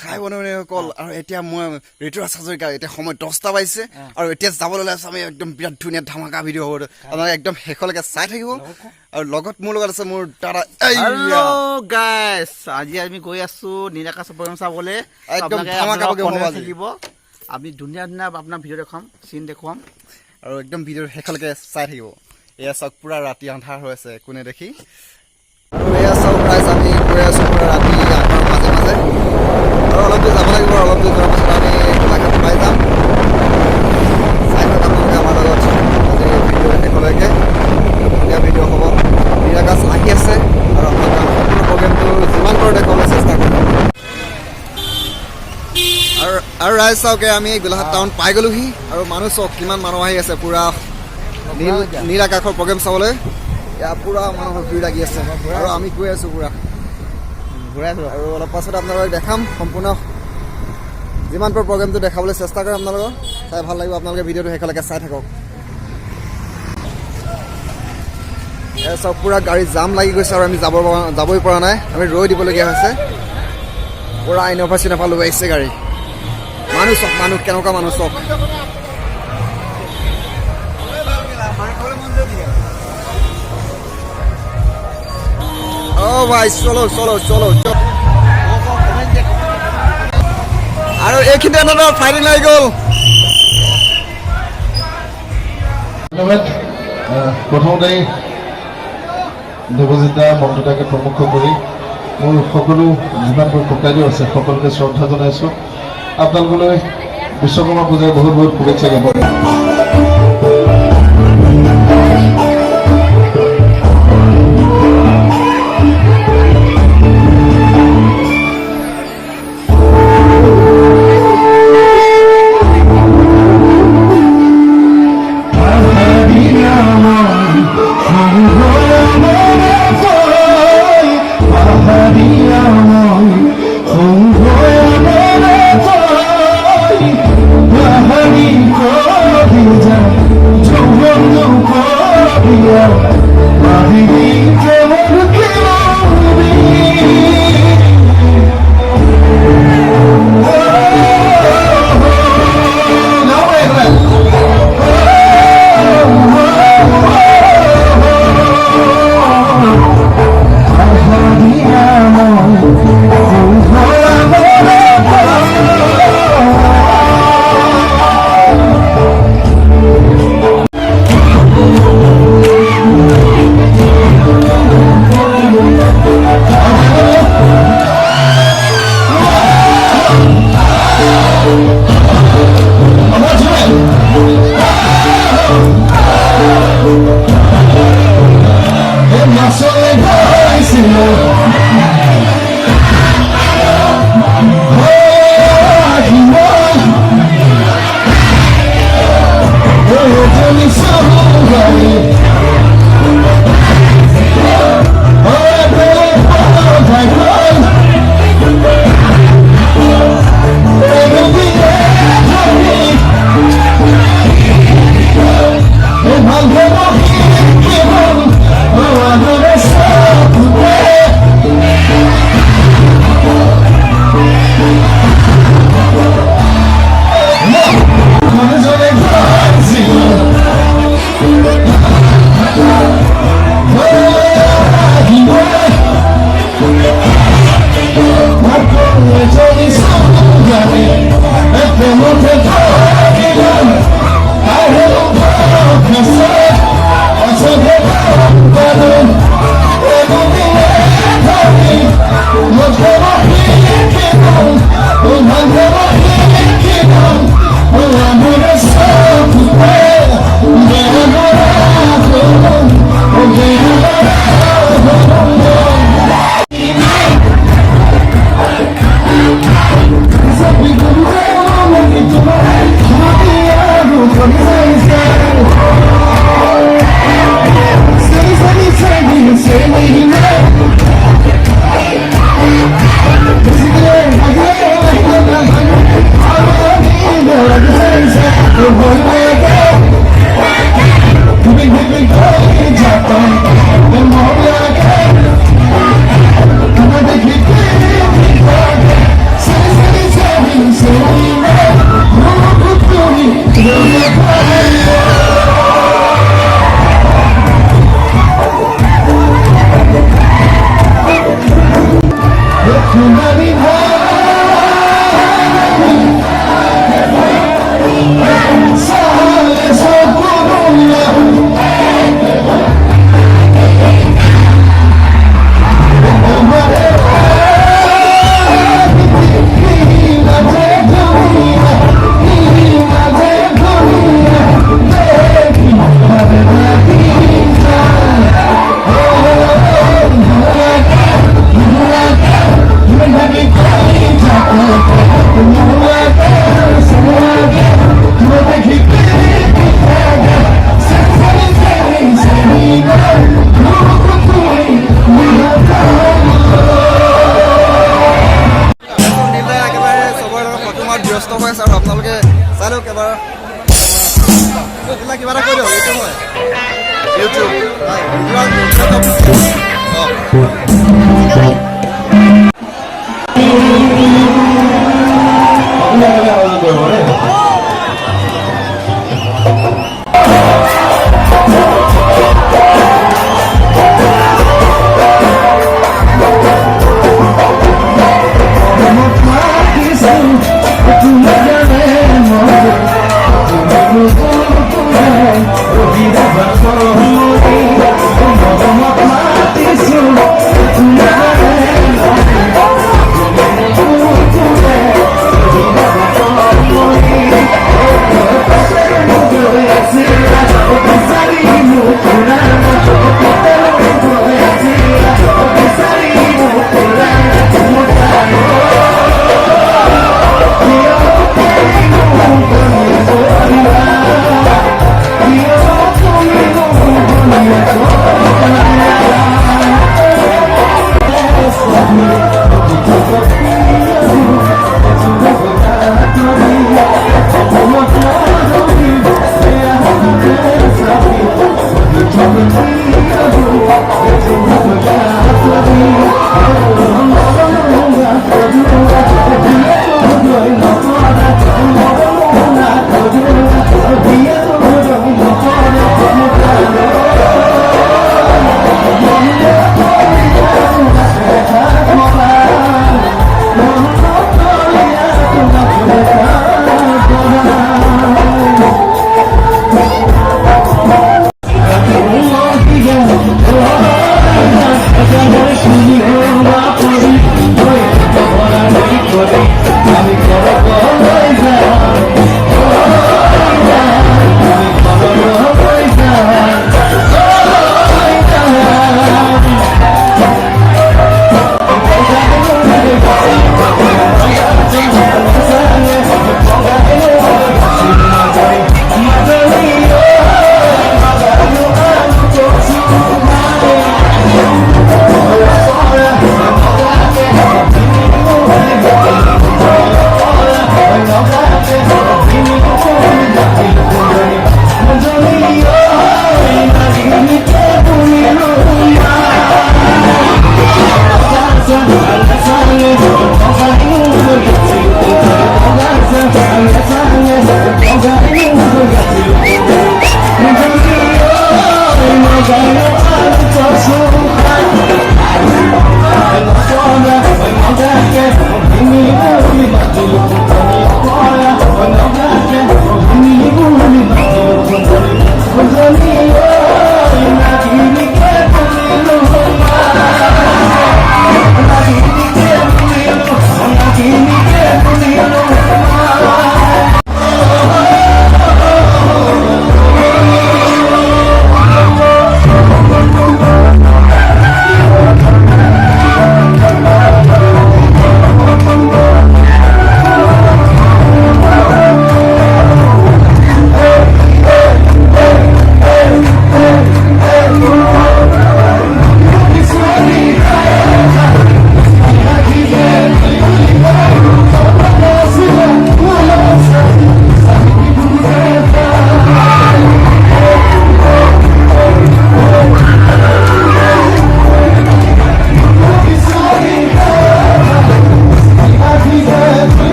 High বন্ধুসকল আৰু এতিয়া মই ঋতুৰাজ হাজৰিকা এতিয়া সময় 10টা বাজিছে আৰু এতিয়া যাবলৈ ওলাইছো আমি একদম বিৰাট ধুনীয়া ধামাকা ভিডিঅ' হ'ব আপোনালোকে একদম শেষলৈকে চাই থাকিব আৰু লগত মোৰ লগত আছে মোৰ দাদা হেল্ল' গাইছ আজি আমি গৈ আছো নীলাকাশ প্ৰগ্ৰাম চাবলৈ একদম ধামাকা প্ৰগ্ৰাম হ'ব আজি। থাকিব আমি ধুনীয়া ধুনীয়া আপোনাৰ ভিডিঅ' দেখাম চিন দেখুৱাম আৰু একদম ভিডিঅ'ৰ শেষলৈকে চাই থাকিব এয়া চাওক পুৰা ৰাতি আন্ধাৰ হৈ আছে কোনে দেখি আৰু এয়া চাওক গাইছ আমি গৈ আছো পুৰা ৰাতি আন্ধাৰৰ মাজে মাজে আৰু অলপ দূৰ যাব লাগিব অলপ দূৰ যোৱাৰ পাছত আমি গোলাঘাট পাই যাম চাই থাকক আপোনালোকে আমাৰ লগত আজি ভিডিঅ'ৰ শেষলৈকে ধুনীয়া ভিডিঅ' হ'ব নীলাকাশ আহি আছে আৰু আপোনালোকে সম্পূৰ্ণ প্ৰগ্ৰেমটো যিমান পাৰোঁ দেখুৱাবলৈ চেষ্টা কৰিম আৰু ৰাইজ চাওকে আমি গোলাঘাট টাউন পাই গ'লোহি আৰু মানুহ চাওক কিমান মানুহ আহি আছে পুৰা নীল আকাশৰ প্ৰগ্ৰেম চাবলৈ ইয়াত পুৰা মানুহৰ ভিৰ লাগি আছে আৰু আমি গৈ আছোঁ পুৰা আৰু অলপ পাছত আপোনালোকক দেখাম সম্পূৰ্ণ যিমান পাৰোঁ প্ৰগ্ৰেমটো দেখাবলৈ চেষ্টা কৰিম আপোনালোকক চাই ভাল লাগিব আপোনালোকে ভিডিঅ'টো শেষলৈকে চাই থাকক এয়া চাওক পুৰা গাড়ী জাম লাগি গৈছে আৰু আমি যাবই পৰা নাই আমি ৰৈ দিবলগীয়া হৈছে পুৰা ইন'ভা চিন'ভা লৈ আহিছে গাড়ী মানুহ চাওক মানুহ কেনেকুৱা মানুহ চাওক অ' ভাই চলো চলো চলো আৰু এইখিনিতে এটা ফাইটিং লাগি গ'ল ধন্যবাদ প্ৰথমতে দেৱজিতা মন্ত্ৰতাকে প্ৰমুখ কৰি মোৰ সকলো যিমানবোৰ ককাইদেউ আছে সকলোকে শ্ৰদ্ধা জনাইছোঁ আপোনালোকলৈ বিশ্বকৰ্মা পূজাৰ বহুত বহুত শুভেচ্ছা জ্ঞাপন ব্যস্ত হৈ আছে আৰু আপোনালোকে চাই লওক এবাৰ কিবা এটা কৈ দিয়ক এইটো হয় ইউটিউব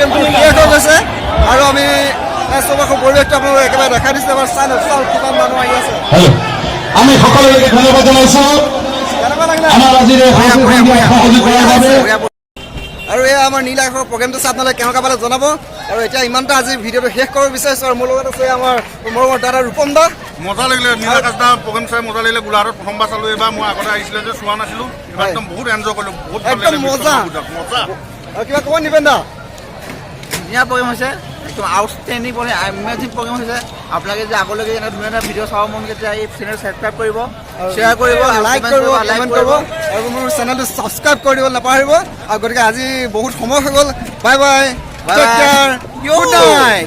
প্ৰগ্ৰেমটো শেষ হৈ গৈছে আৰু আমি চৌপাশৰ পৰিৱেশটো আপোনালোকক একেবাৰে দেখাই দিছোঁ। এবাৰ চাই চাওক কিমান মানুহ আহি আছে। আমি সকলোকে ধন্যবাদ জনাইছোঁ কেনেকুৱা লাগিলে? আমাৰ আজিৰ এই সহযোগ কৰাৰ বাবে। আৰু এয়া আমাৰ নীল আকাশৰ প্ৰগ্ৰেমটো চাই আপোনালোকে কেনেকুৱা পালে জনাব। আৰু এতিয়া ইমানটা আজি ভিডিঅ'টো শেষ কৰিব বিচাৰিছোঁ। আৰু মোৰ লগত আছে আমাৰ মোৰ দাদা ৰূপম দা। মজা লাগিলে নীল আকাশ দা প্ৰগ্ৰেম চাই মজা লাগিলে। গোলাঘাটত প্ৰথমবাৰ চালোঁ এইবাৰ। মই আগতে আহিছিলে যে চোৱা নাছিলোঁ। এইবাৰ একদম বহুত এনজয় কৰিলোঁ, বহুত ভাল একদম লাগিলে। মজা। মজা আৰু কিবা ক'ব নিবেন দা? ধুনীয়া প্ৰগ্ৰেম হৈছে, একদম আউটষ্টেণ্ডিং প্ৰগ্ৰেম, এমেজিং প্ৰগ্ৰেম হৈছে। আপোনালোকে যে আগলৈকে এনে ধুনীয়া ধুনীয়া ভিডিঅ' চাব মন গৈছে এই চেনেল ছাবস্ক্ৰাইব কৰিব, শ্বেয়াৰ কৰিব, লাইক কৰিব, কমেণ্ট কৰিব আৰু মোৰ চেনেলটো ছাবস্ক্ৰাইব কৰি দিব নাপাহৰিব। আৰু গতিকে আজি বহুত সময় হৈ গ'ল। Bye bye, take care, good night.